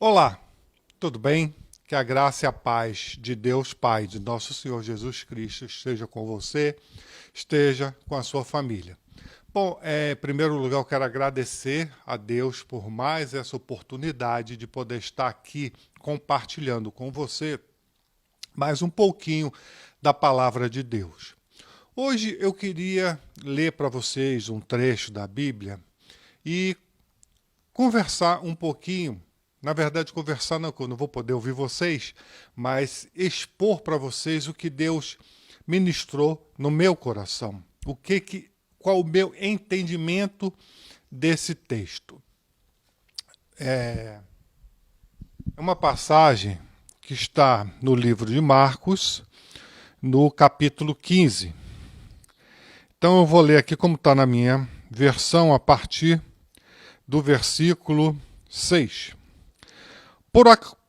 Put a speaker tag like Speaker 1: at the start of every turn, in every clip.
Speaker 1: Olá, tudo bem? Que a graça e a paz de Deus Pai, de nosso Senhor Jesus Cristo, esteja com você, esteja com a sua família. Bom, em primeiro lugar, eu quero agradecer a Deus por mais essa oportunidade de poder estar aqui compartilhando com você mais um pouquinho da palavra de Deus. Hoje eu queria ler para vocês um trecho da Bíblia e conversar um pouquinho. Na verdade, conversar não, que eu não vou poder ouvir vocês, mas expor para vocês o que Deus ministrou no meu coração. Qual o meu entendimento desse texto? É uma passagem que está no livro de Marcos, no capítulo 15. Então eu vou ler aqui como está na minha versão, a partir do versículo 6.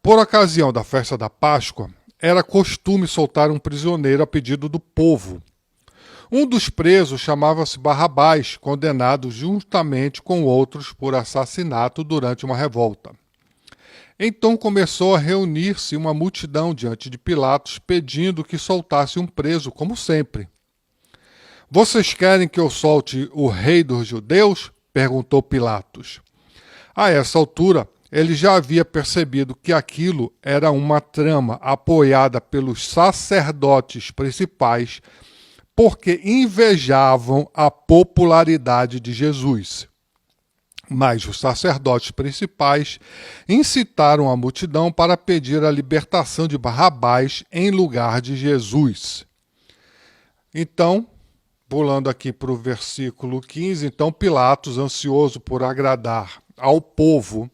Speaker 1: Por ocasião da festa da Páscoa, era costume soltar um prisioneiro a pedido do povo. Um dos presos chamava-se Barrabás, condenado juntamente com outros por assassinato durante uma revolta. Então começou a reunir-se uma multidão diante de Pilatos, pedindo que soltasse um preso, como sempre. Vocês querem que eu solte o rei dos judeus? Perguntou Pilatos. A essa altura, ele já havia percebido que aquilo era uma trama apoiada pelos sacerdotes principais, porque invejavam a popularidade de Jesus. Mas os sacerdotes principais incitaram a multidão para pedir a libertação de Barrabás em lugar de Jesus. Então, pulando aqui para o versículo 15, então Pilatos, ansioso por agradar ao povo,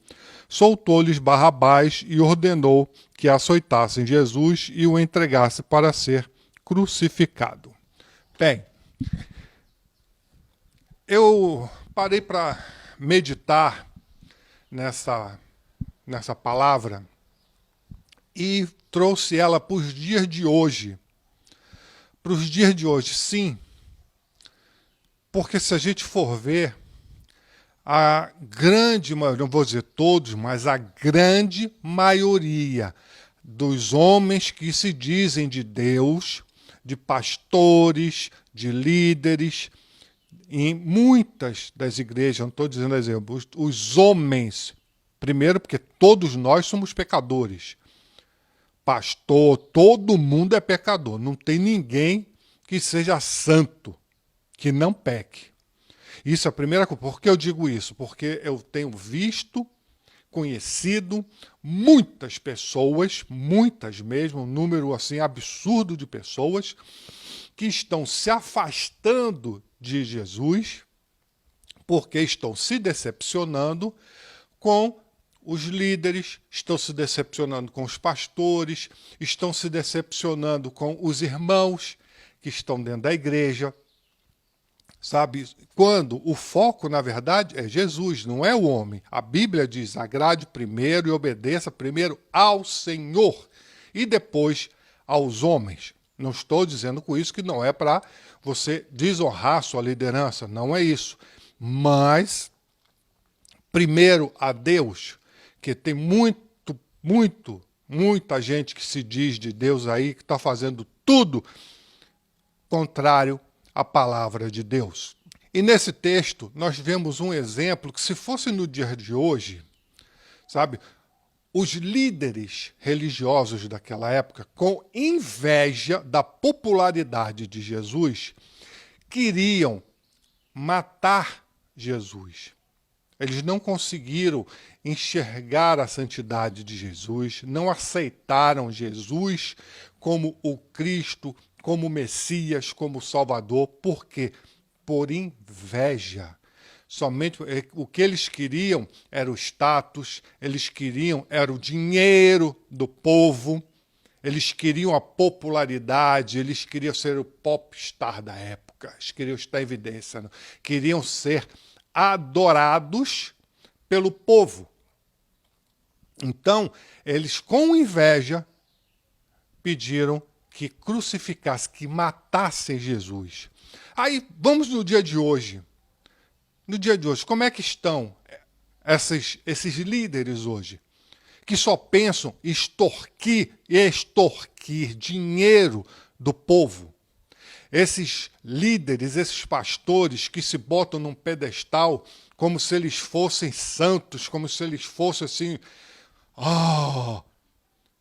Speaker 1: soltou-lhes Barrabás e ordenou que açoitassem Jesus e o entregasse para ser crucificado. Bem, eu parei para meditar nessa palavra e trouxe ela para os dias de hoje. Para os dias de hoje, sim, porque se a gente for ver, a grande maioria, não vou dizer todos, mas a grande maioria dos homens que se dizem de Deus, de pastores, de líderes, em muitas das igrejas, não estou dizendo exemplo, os homens, primeiro porque todos nós somos pecadores. Pastor, todo mundo é pecador, não tem ninguém que seja santo, que não peque. Isso é a primeira coisa. Por que eu digo isso? Porque eu tenho visto, conhecido muitas pessoas, muitas mesmo, um número assim absurdo de pessoas que estão se afastando de Jesus porque estão se decepcionando com os líderes, estão se decepcionando com os pastores, estão se decepcionando com os irmãos que estão dentro da igreja. Sabe, quando o foco, na verdade, é Jesus, não é o homem. A Bíblia diz, agrade primeiro e obedeça primeiro ao Senhor e depois aos homens. Não estou dizendo com isso que não é para você desonrar sua liderança, não é isso. Mas, primeiro a Deus, que tem muita gente que se diz de Deus aí, que está fazendo tudo contrário a palavra de Deus. E nesse texto nós vemos um exemplo que, se fosse no dia de hoje, sabe, os líderes religiosos daquela época, com inveja da popularidade de Jesus, queriam matar Jesus. Eles não conseguiram enxergar a santidade de Jesus, não aceitaram Jesus como o Cristo, como o Messias, como o Salvador. Por quê? Por inveja. Somente o que eles queriam era o status, eles queriam era o dinheiro do povo, eles queriam a popularidade, eles queriam ser o popstar da época, eles queriam estar em evidência, não? Queriam ser adorados pelo povo. Então, eles com inveja pediram que crucificasse, que matasse Jesus. Aí, vamos no dia de hoje. No dia de hoje, como é que estão esses líderes hoje? que só pensam em extorquir dinheiro do povo. Esses líderes, esses pastores que se botam num pedestal como se eles fossem santos, como se eles fossem assim,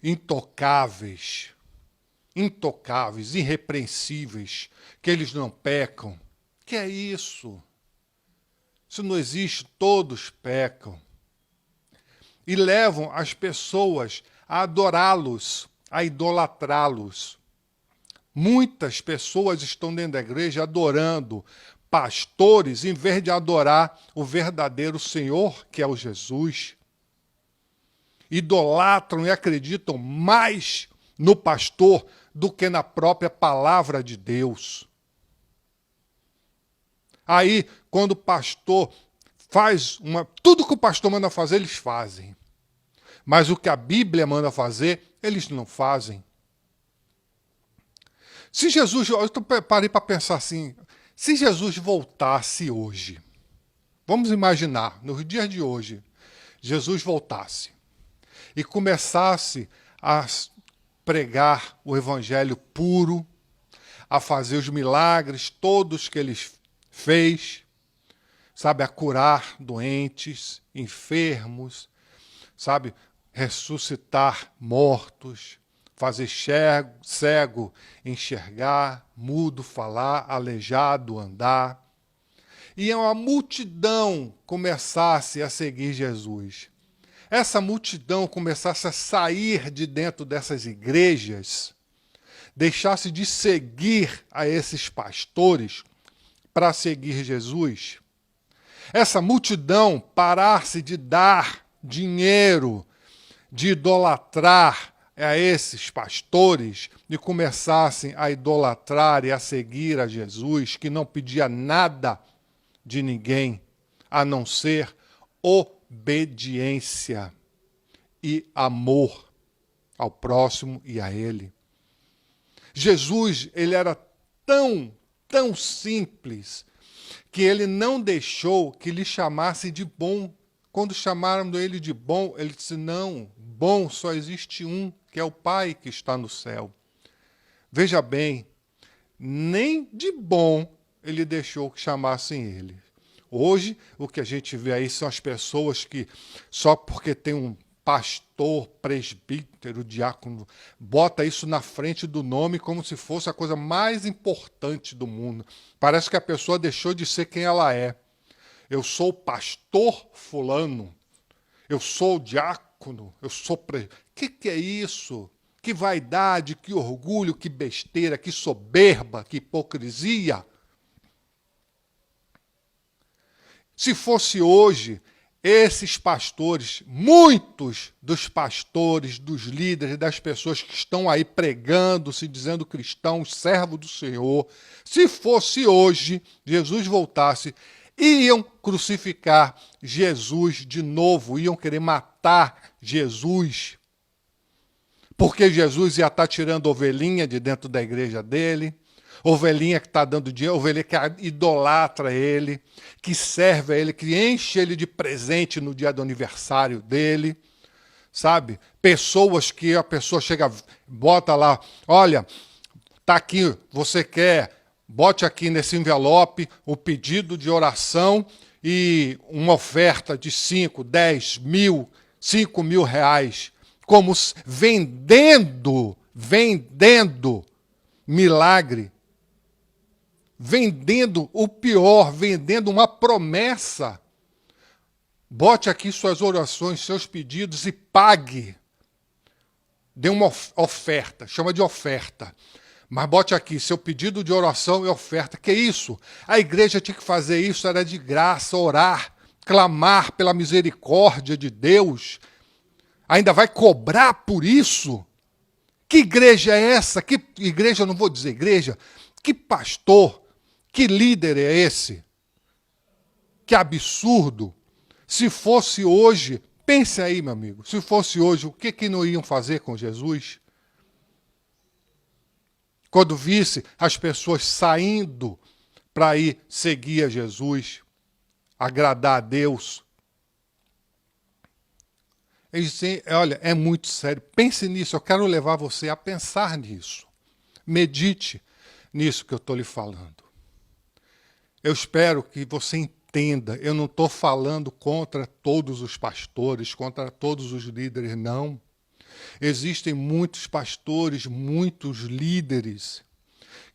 Speaker 1: intocáveis, irrepreensíveis, que eles não pecam. Que é isso? Isso não existe, todos pecam. E levam as pessoas a adorá-los, a idolatrá-los. Muitas pessoas estão dentro da igreja adorando pastores, em vez de adorar o verdadeiro Senhor, que é o Jesus. Idolatram e acreditam mais no pastor do que na própria palavra de Deus. Aí, quando o pastor faz tudo que o pastor manda fazer, eles fazem. Mas o que a Bíblia manda fazer, eles não fazem. Se Jesus, eu parei para pensar assim, se Jesus voltasse hoje, vamos imaginar, nos dias de hoje, Jesus voltasse e começasse a pregar o evangelho puro, a fazer os milagres todos que ele fez, sabe, a curar doentes, enfermos, sabe, ressuscitar mortos, fazer cego enxergar, mudo falar, aleijado andar. E uma multidão começasse a seguir Jesus. Essa multidão começasse a sair de dentro dessas igrejas, deixasse de seguir a esses pastores para seguir Jesus. Essa multidão parasse de dar dinheiro, de idolatrar a esses pastores e começassem a idolatrar e a seguir a Jesus, que não pedia nada de ninguém, a não ser obediência e amor ao próximo e a ele. Jesus, ele era tão simples, que ele não deixou que lhe chamasse de bom. Quando chamaram ele de bom, ele disse, não, bom só existe um, que é o Pai que está no céu. Veja bem, nem de bom ele deixou que chamassem ele. Hoje, o que a gente vê aí são as pessoas que, só porque tem um pastor, presbítero, diácono, bota isso na frente do nome como se fosse a coisa mais importante do mundo. Parece que a pessoa deixou de ser quem ela é. Eu sou o pastor fulano, eu sou o diácono, eu sou... Que é isso? Que vaidade, que orgulho, que besteira, que soberba, que hipocrisia. Se fosse hoje, esses pastores, muitos dos pastores, dos líderes, das pessoas que estão aí pregando, se dizendo cristãos, servos do Senhor, se fosse hoje, Jesus voltasse, iam crucificar Jesus de novo, iam querer matar Jesus, porque Jesus ia estar tirando ovelhinha de dentro da igreja dele, ovelhinha que está dando dinheiro, ovelhinha que idolatra ele, que serve a ele, que enche ele de presente no dia do aniversário dele, sabe? Pessoas que a pessoa chega, bota lá, olha, tá aqui, você quer, bote aqui nesse envelope o pedido de oração e uma oferta de 5, 10 mil, 5 mil reais, como vendendo milagre, vendendo o pior, vendendo uma promessa. Bote aqui suas orações, seus pedidos e pague. Dê uma oferta, chama de oferta. Mas bote aqui, seu pedido de oração e oferta. Que isso? A igreja tinha que fazer isso, era de graça, orar, clamar pela misericórdia de Deus. Ainda vai cobrar por isso? Que igreja é essa? Que igreja, eu não vou dizer igreja, que pastor, que líder é esse? Que absurdo. Se fosse hoje, pense aí, meu amigo, se fosse hoje, o que não iam fazer com Jesus? Quando visse as pessoas saindo para ir seguir a Jesus, agradar a Deus. Eles dizem, olha, é muito sério. Pense nisso, eu quero levar você a pensar nisso. Medite nisso que eu estou lhe falando. Eu espero que você entenda, eu não estou falando contra todos os pastores, contra todos os líderes, não. Existem muitos pastores, muitos líderes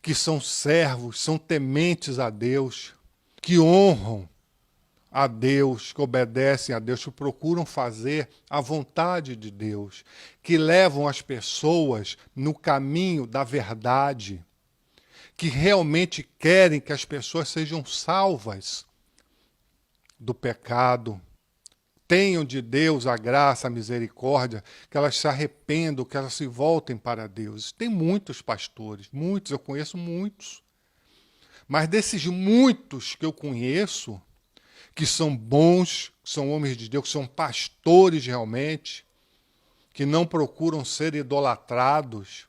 Speaker 1: que são servos, são tementes a Deus, que honram a Deus, que obedecem a Deus, que procuram fazer a vontade de Deus, que levam as pessoas no caminho da verdade, que realmente querem que as pessoas sejam salvas do pecado, tenham de Deus a graça, a misericórdia, que elas se arrependam, que elas se voltem para Deus. Tem muitos pastores, muitos, eu conheço muitos. Mas desses muitos que eu conheço, que são bons, que são homens de Deus, que são pastores realmente, que não procuram ser idolatrados,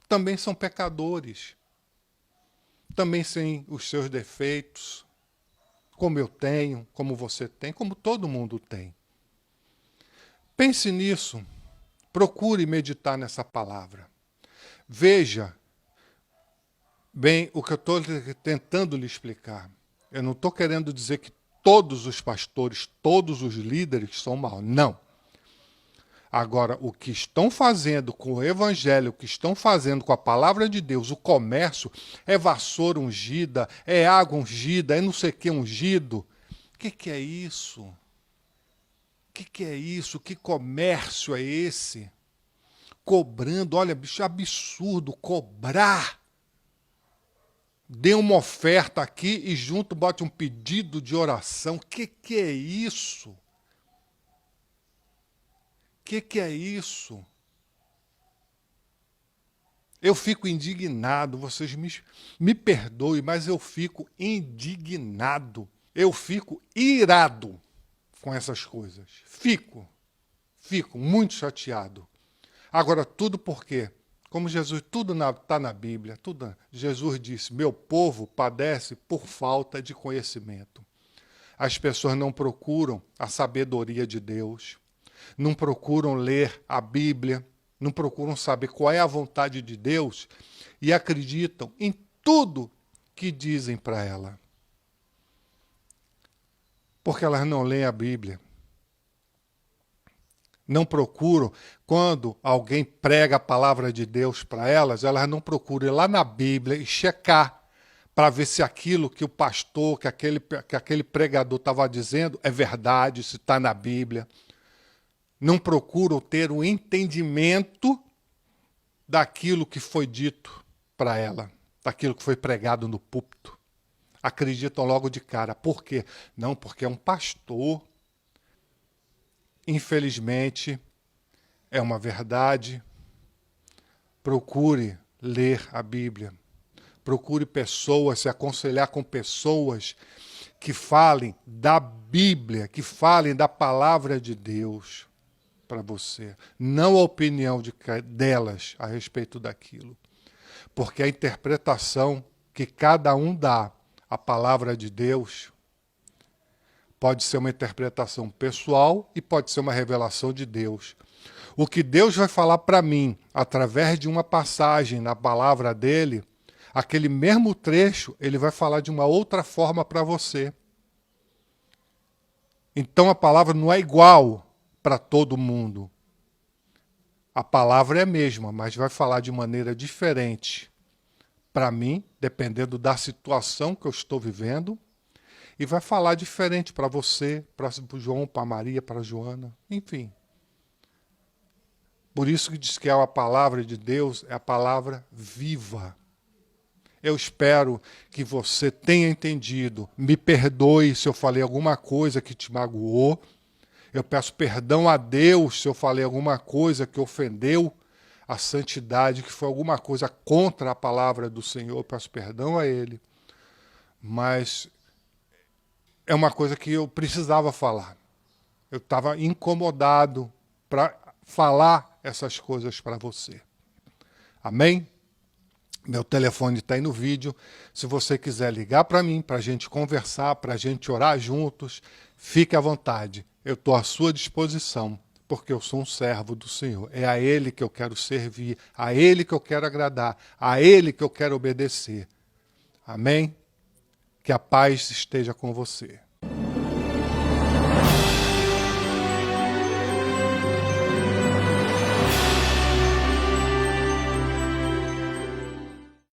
Speaker 1: também são pecadores. Também têm os seus defeitos, como eu tenho, como você tem, como todo mundo tem. Pense nisso, procure meditar nessa palavra. Veja bem o que eu estou tentando lhe explicar. Eu não estou querendo dizer que todos os pastores, todos os líderes são maus. Não. Agora, o que estão fazendo com o evangelho, o que estão fazendo com a palavra de Deus, o comércio, é vassoura ungida, é água ungida, é não sei o que ungido. O que é isso? O que é isso? Que comércio é esse? Cobrando, olha, bicho, absurdo, cobrar. Dê uma oferta aqui e junto bote um pedido de oração. Que é isso? Que é isso? Eu fico indignado, vocês me perdoem, mas eu fico indignado. Eu fico irado com essas coisas. Fico muito chateado. Agora, tudo por quê? Como Jesus, tudo está na Bíblia, Jesus disse, meu povo padece por falta de conhecimento. As pessoas não procuram a sabedoria de Deus, não procuram ler a Bíblia, não procuram saber qual é a vontade de Deus e acreditam em tudo que dizem para ela. Porque elas não leem a Bíblia. Não procuram, quando alguém prega a palavra de Deus para elas não procuram ir lá na Bíblia e checar para ver se aquilo que o pastor, que aquele pregador estava dizendo é verdade, se está na Bíblia. Não procuram ter o entendimento daquilo que foi dito para ela, daquilo que foi pregado no púlpito. Acreditam logo de cara. Por quê? Não, porque é um pastor. Infelizmente, é uma verdade. Procure ler a Bíblia. Procure pessoas, se aconselhar com pessoas que falem da Bíblia, que falem da palavra de Deus para você. Não a opinião delas a respeito daquilo. Porque a interpretação que cada um dá à palavra de Deus pode ser uma interpretação pessoal e pode ser uma revelação de Deus. O que Deus vai falar para mim, através de uma passagem na palavra dele, aquele mesmo trecho, ele vai falar de uma outra forma para você. Então a palavra não é igual para todo mundo. A palavra é a mesma, mas vai falar de maneira diferente. Para mim, dependendo da situação que eu estou vivendo, e vai falar diferente para você, para o João, para a Maria, para a Joana, enfim. Por isso que diz que a palavra de Deus é a palavra viva. Eu espero que você tenha entendido. Me perdoe se eu falei alguma coisa que te magoou. Eu peço perdão a Deus se eu falei alguma coisa que ofendeu a santidade, que foi alguma coisa contra a palavra do Senhor. Eu peço perdão a Ele. Mas é uma coisa que eu precisava falar. Eu estava incomodado para falar essas coisas para você. Amém? Meu telefone está aí no vídeo. Se você quiser ligar para mim, para a gente conversar, para a gente orar juntos, fique à vontade. Eu estou à sua disposição porque eu sou um servo do Senhor. É a Ele que eu quero servir, a Ele que eu quero agradar, a Ele que eu quero obedecer. Amém? Que a paz esteja com você.